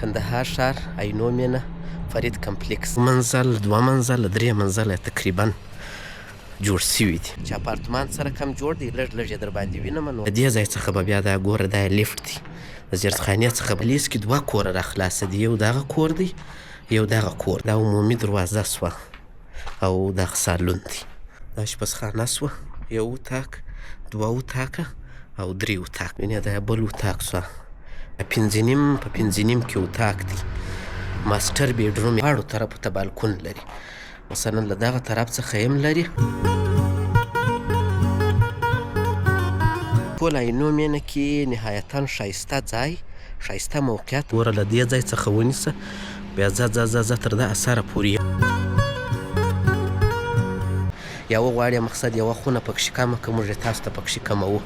کندهار ښار عینو مینه فرید کمپلیکس منزل دوه منزله درې منزله تقریبا جوړ سوي دي چې اپارتمان سره کم جوړ دی لږ لږ یې در باندې وینم نو د دې ځای څخه به بیا دا ګوره دا لیفټ دی د زیارتخانې څخه په لیست کې دوه کوره راخلاصه دي یو دغه کور دی یو دغه کور دا عمومي دروازه سوه او دغه سالون دی دا شپزخانه سوه یو اتاق دوه اتاقه او درې اتاق وینې دا بل اتاق سوه پنځه نیم په پنځه نیم کې اتاق دی ماسټر بیډروم دواړو طرفو ته بالکون لري مثلا له دغه طرف څخه هم لري ټول عینو مینه کې نهایتا ښایسته ځای ښایسته موقعیت ګوره له دې ځای څخه ونیسه بیا ځه تر ده اثره پورې یا وغواړې مقصد یوه خونه پکښې کمه که موږ یې تاسو ته پکښې کموو.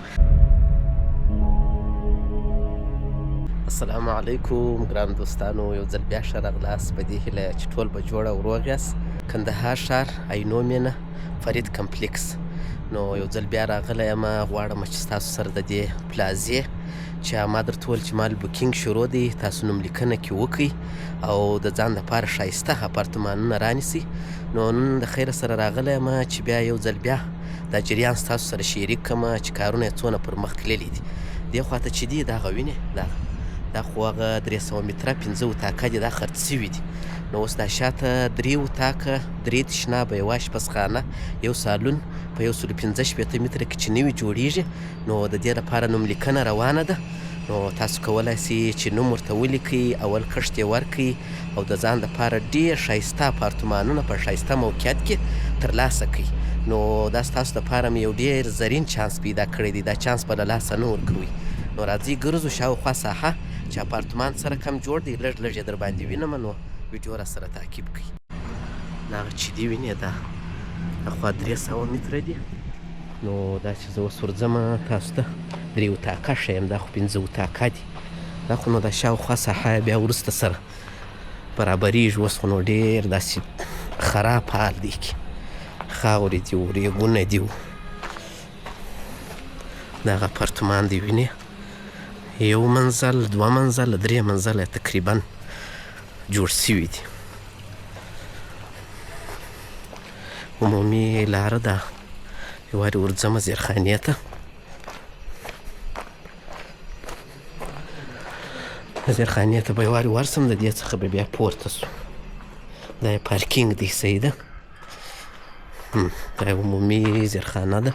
السلام علیکم ګران دوستانو، یو ځل بیا ښه راغلاست په دې هیله چې ټول به جوړ او روغ یاست. کندهار ښار عینو مینه فرید کمپلیکس نو یو ځل بیا راغلی یم، غواړم چې ستاسو سره د دې پلازې چې ما درته وویل چې مال بوکینګ شروع دی تاسو نوملیکنه کې وکئ او د ځان دپاره ښایسته اپارتمانونه رانیسئ. نو نن د خیره سره راغلی یم چې بیا یو ځل بیا دا جریان ستاسو سره شریک کړم چې کارونه یې څونه پر مخ تللي دي. دې خواته چې دي دغه وینې دا خو هغه 300 متره 5 اتاقه دي دا خرڅ سوي دي. نو اوس دا شاته 3 اتاقه 3 تشنابه یوه شپزخانه یو سالون په 115 متره کې چې نوي جوړیږي. نو د دې لپاره نوملیکنه روانه ده. نو تاسو کولی سئ چې نوم ورته ولیکئ، اول کښت یې ورکئ او د ځان دپاره ډېر ښایسته اپارتمانونه په ښایسته موقعیت کې ترلاسه کئ. نو دا ستاسو دپاره مې یو ډېر زرین چانس پیدا کړی دی، دا چانس به له لاسه نه ورکوئ. نو راځئ ګرځو شاوخوا ساحه چې اپارتمان سره کم جوړ دی لږ لږ یې در باندې وینم، نو ویډیو را سره تعقیب کړئ. دغه چې دي وینې دا اخوا 300 متره دي. نو دا چې زه اوس ورځم تاسو ته 3 اتاقه ښیم، دا خو 5 اتاقه دي. دا خو نو دا شاوخوا ساحه بیا وروسته سره برابریږي. اوس خو نو ډېر داسې خراب حال دی کې خاورې دي و ریګونه دي و. دغه اپارتمان دی وینې یو منزل دوه منزله درې منزله تقریبا جوړ سوي دي. عمومي لاره ده یو وارې ورځمه زیرخانې ته. زیرخانې ته به یو وارې ورسم، د دې څخه به بیا پورته سو. دا یې پارکینګ دی صحیح ده، دا یې عمومي زیرخانه ده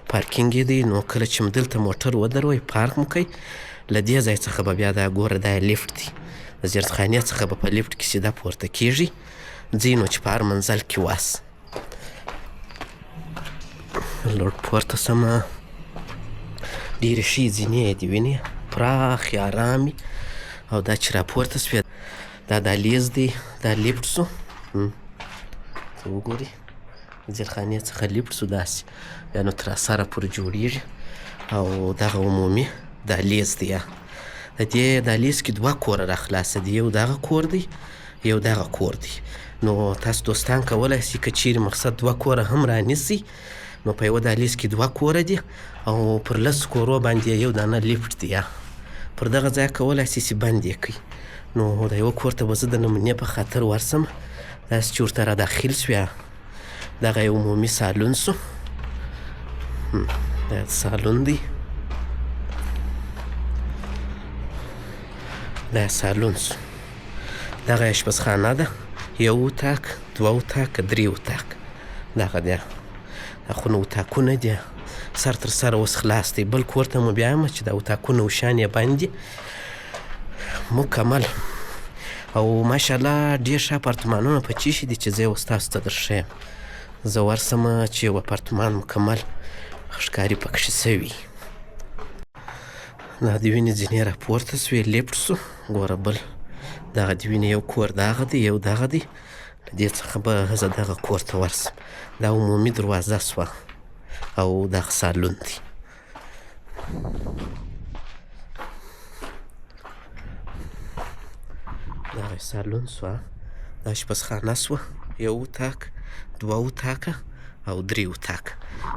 پارکینګ یې دی. نو کله چې م دلته موټر ودروئ پارک مو کوئ، له دې ځای څخه به بیا دا ګوره دا یې لیفټ دی، د زیرخانې څخه به په لیفټ کې سیده پورته کیږي ځئ نو چې په هر منزل کې واست. لوړ پورته سمه ډېرې ښې زینې دي وینې پراخې ارامې. او دا چې راپورته سوې دا دهلیز دی، دا لیفټ سو ته وګورئ زیرخانې څخه لیفټ سو داسې بیا نو تر اثره پورې جوړیږي. او دغه عمومي دهلیز دی. د دې دهلیز کې دوه کوره راخلاصه دي، یو دغه کور دی یو دغه کور دی. نو تاسو دوستان کولی سئ که چیرې مقصد دوه کوره هم رانیسئ نو په یوه دهلیز کې دوه کوره دي او پر 10 کورو باندې یو دانه لیفټ دی. پر دغه ځای کولی سئ چې بند یې کړئ. نو د یوه کور ته به زه د نمونې په خاطر ورسم، داسې چې ورته را داخل سوې. دغه یو عمومي سالون سو، دا سالون دی، دا سالون سو. دغه یې شپزخانه ده، یو اتاق دوه اتاق 3 اتاق دغه دی. دا خو نو اتاقونه دي سر تر سره اوس خلاص دی. بل کور ته مو بیایم چې دا اتاقونه وشان یې بند دي مکمل. او ماشاءالله ډېر ښه اپارتمانونه په چی شي دي چې زه یې اوس تاسو ته در ښیم. زه ورسمه چې یو اپارتمان مکمل ښکاري پکښې سوي. دا د وینې ځینې راپورته سوې لیفټ سو. ګوره بل دغه د وینې یو کور دغه دی یو دغه دی. له دې څخه به زه دغه کور ته ورسم. دا عمومي دروازه سوه او دغه سالون دی. دغه سالون سوه، دا شپزخانه سوه یو اتاق دوه اتاقه او 3 اتاق.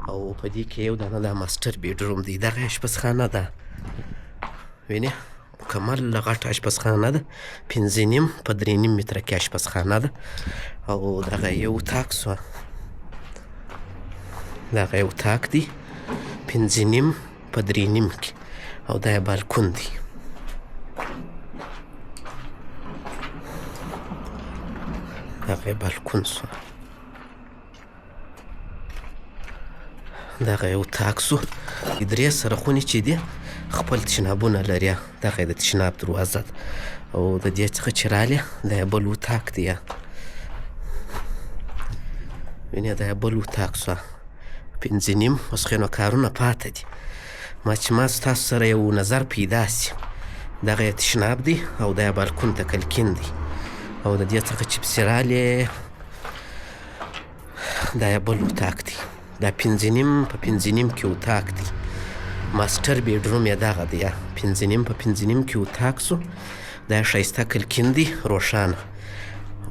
او په دې کې یو دانه دا ماسټر بیډروم دی. دغه یې شپزخانه ده وینې مکمل غټ اشپزخانه ده، 5.5 په 3.5 متره کې اشپزخانه ده. او دغه یو اتاق سوه، دغه یو اتاق دی 5.5 په 3.5 کې، او دا یې بالکون دی. دغه یې بالکون سوه. دغه یو اتاق سو. 3 سرخونې چې دي خپل تشنابونه لري. دغه یې د تشناب دروازه ده. او د دې څخه چې رالې دا یې بل اتاق دی. وینې دا یې بل اتاق سوه 5.5. اوس خو نو کارونه پاته دي. ما ستاسو سره یو نظر پیدا سي. دغه یې تشناب دی او دا یې بالکون ته کلکین دی. او د دې څخه چې پسې رالې دا یې بل اتاق دی. دا 5.5 په 5.5 کې اتاق دی. ماسټر بیډروم یې دغه دی. 5.5 په 5.5 کې اتاق سو. دا یې ښایسته کلکین دی، روښانه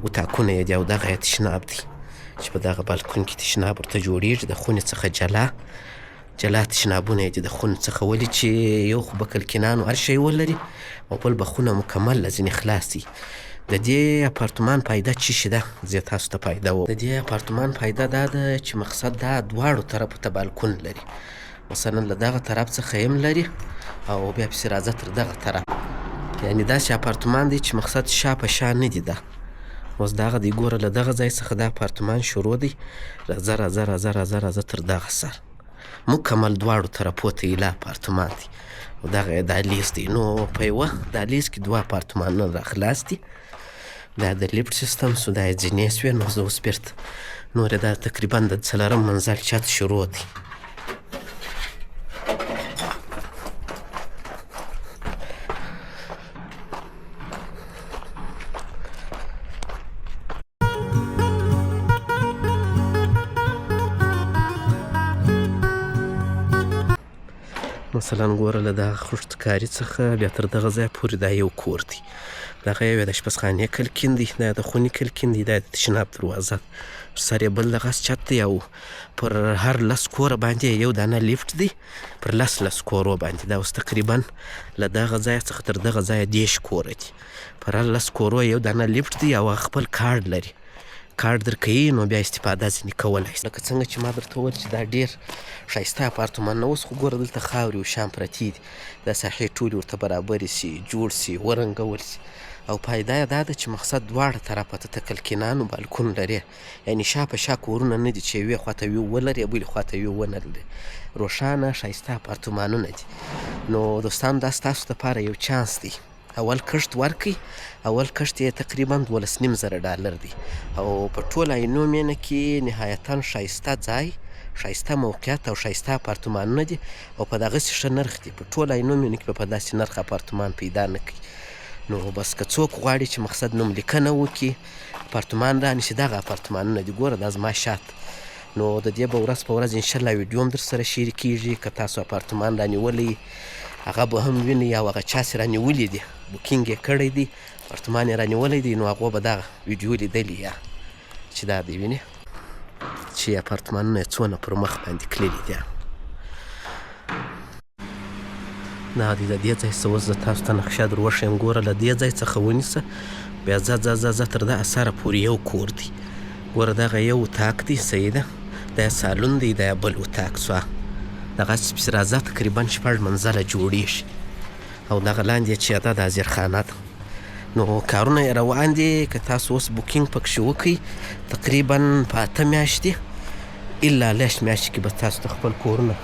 اتاقونه یې دي. او دغه یې تشناب دی چې په دغه بالکون کې تشناب ورته جوړیږي. د خونې څخه جلا تشنابونه یې دي د خونې څخه. ولې چې یو خو به کلکینانو هر شی ولري او بل به خونه مکمل له ځینې خلاص وي. د دې اپارتمان فایده څه شي ده؟ زه تاسو ته فایده وایم. د دې اپارتمان فایده دا ده چې مقصد دا دواړو طرفو ته بالکون لري. مثلا له دغه طرف څخه هم لري او بیا پسې راځه تر دغه طرف. یعنې داسې اپارتمان دی چې مقصد شا په شا نه دي. ده اوس دغه دی، ګوره له دغه ځای څخه دا اپارتمان شروع دی. راځه تر دغه سر مکمل دواړو طرفو ته ایله اپارتمان دی. او دغه یې دهلیز دی. نو په یوه دهلیز کې 2 اپارتمانونه راخلاص دي. دا د لیفټ سیستم سو. دا یې زینې سوې. نو زه اوس بیرته نور یې دا تقریبا د 4م منزل چت شروع دی. مثلا ګوره له دغه خښتکاري څخه بیا تر دغه ځایه پورې دا یو کور دی. دغه یو د اشپزخانې کلکین دی، دا د خونې کلکین دی، دا د تشناب دروازه. پر سر یې بل دغه چت دی. او پر هر 10 کوره باندې یو دانه لیفټ دی، پر 10 کورو باندې. دا اوس تقریبا له دغه ځایه څخه تر دغه ځایه 10 کوره دي. پر هر 10 کورو یو دانه لیفټ دی او خپل کارډ لري. کارډ درکوي نو بیا استفاده ځینې کولی شي. لکه څنګه چې ما درته وویل چې دا ډېر ښایسته اپارتمان نه. اوس خو ګوره دلته خاورې او شیان پرتې دي. دا ساحې ټولې ورته برابرې سي، جوړ سي، ورنګول سي. او فایده یې دا ده چې مقصد دواړه طرفه ته کلکینان بالکون لري. یعنې شا په شا کورونه نه دي چې یوې خواته یو ولري بلې خواته یو ونه لري. روښانه ښایسته اپارتمانونه دي. نو دوستانو دا ستاسو دپاره یو چانس دی. اول کښت ورکړئ. اول کښت یې تقریبا 12,500 ډالر دی. او په ټول عینو مینه کې نهایتا ښایسته ځای، ښایسته موقعیت او ښایسته اپارتمانونه دي. او په دغسې ښه نرخ دي. په ټول عینو مینه کې به په داسې نرخ اپارتمان پیدا نه کړي. نو بس که څوک غواړي چې مقصد نوملیکنه وکړي، اپارتمان رانیسي، دغه اپارتمانونه دي. ګوره دا زما شات. نو د دې به ورځ په ورځ انشاءالله ویډیو هم در سره شریکېږي. که تاسو اپارتمان رانیولی هغه به هم وینئ او هغه چا چې رانیولي دي بوکینګ یې کړی دی، اپارتمان یې رانیولی دی، نو هغو به دغه ویډیو لیدلي یا چې دا دی وینې چې اپارتمانونه یې څونه پر مخ باندې تللي دي. دا دی د دې ځای څه. اوس زه تاسو ته نقشه در وښیم. ګوره له دې ځای څخه ونیسه بیا ځه تر دغه سره پورې یو کور دی. ګوره دغه یو اتاق دی، صحیح ده. دا سالون دی، دا بل اتاق سوه. دغسې پسې راځه تقریبا 6 منزله جوړیږي. او دغه لاندې چې ده دا زیرخانه ده. نو کارونه یې روان دي. که تاسو اوس بوکینګ پکښې وکړئ تقریبا په 8 میاشتې الا لس میاشتې کې به تاسو ته خپل کورونه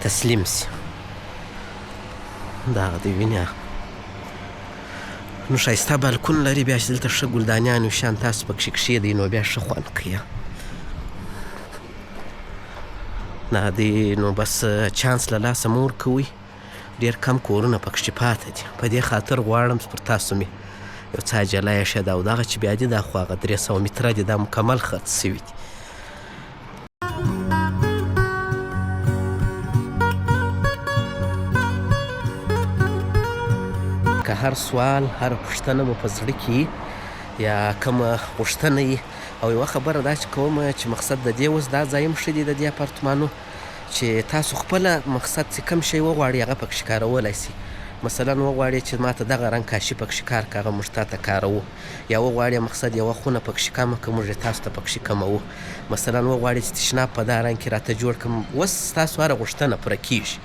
تسلیم سي. دغه دی وینې. نو ښایسته بالکون لري. بیا چې دلته ښه ګلدانیان او شیان تاسو پکښې کښېږدئ نو بیا ښه خوند کوي. دا دی. نو بس چانس له لاسه مه ورکوئ. ډېر کم کورونه پکښې پاته دي. په دې خاطر غواړم چې پر تاسو مې یو څه عجله یې ښه ده. او دغه چې بیا دي دا خو هغه 300 متره دي. دا مکمل خط سوي دي. که هر سوال، هر پوښتنه مو په زړه کې یا کومه غوښتنه یي او یوه خبره دا چې کومه چې مقصد د دې اوس دا ځای هم ښه دی د دې اپارتمانو چې تاسو خپله مقصد چې کوم شی وغواړئ هغه پکښې کارولی سئ. مثلا وغواړې چې ما ته دغه رنګ کاشي پکښې کار که هغه موږ تا ته کاروو، یا وغواړې مقصد یوه خونه پکښې کمه که موږ یې تاسو ته پکښې کموو. مثلا وغواړې چې تشناب په دا رنګ کې راته جوړ کړم، اوس ستاسو هره غوښتنه پوره کېږي.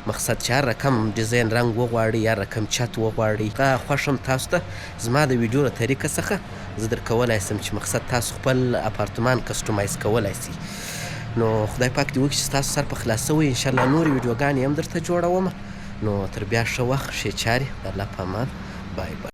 مقصد چې هر رقم ډیزاین رنګ وغواړئ، هر رقم چت وغواړئ، هغه خوښ هم تاسو ته زما د ویډیو له طریقه څخه زه در کولی شم چې مقصد تاسو خپل اپارتمان کسټومایز کولی شئ. نو خدای پاک دې وکړي چې ستاسو سر په خلاصه وي. انشاءالله نورې ویډیوګانې هم درته جوړومه. نو تر بیا ښه وخت، ښې چارې، د الله په امان. بای بای.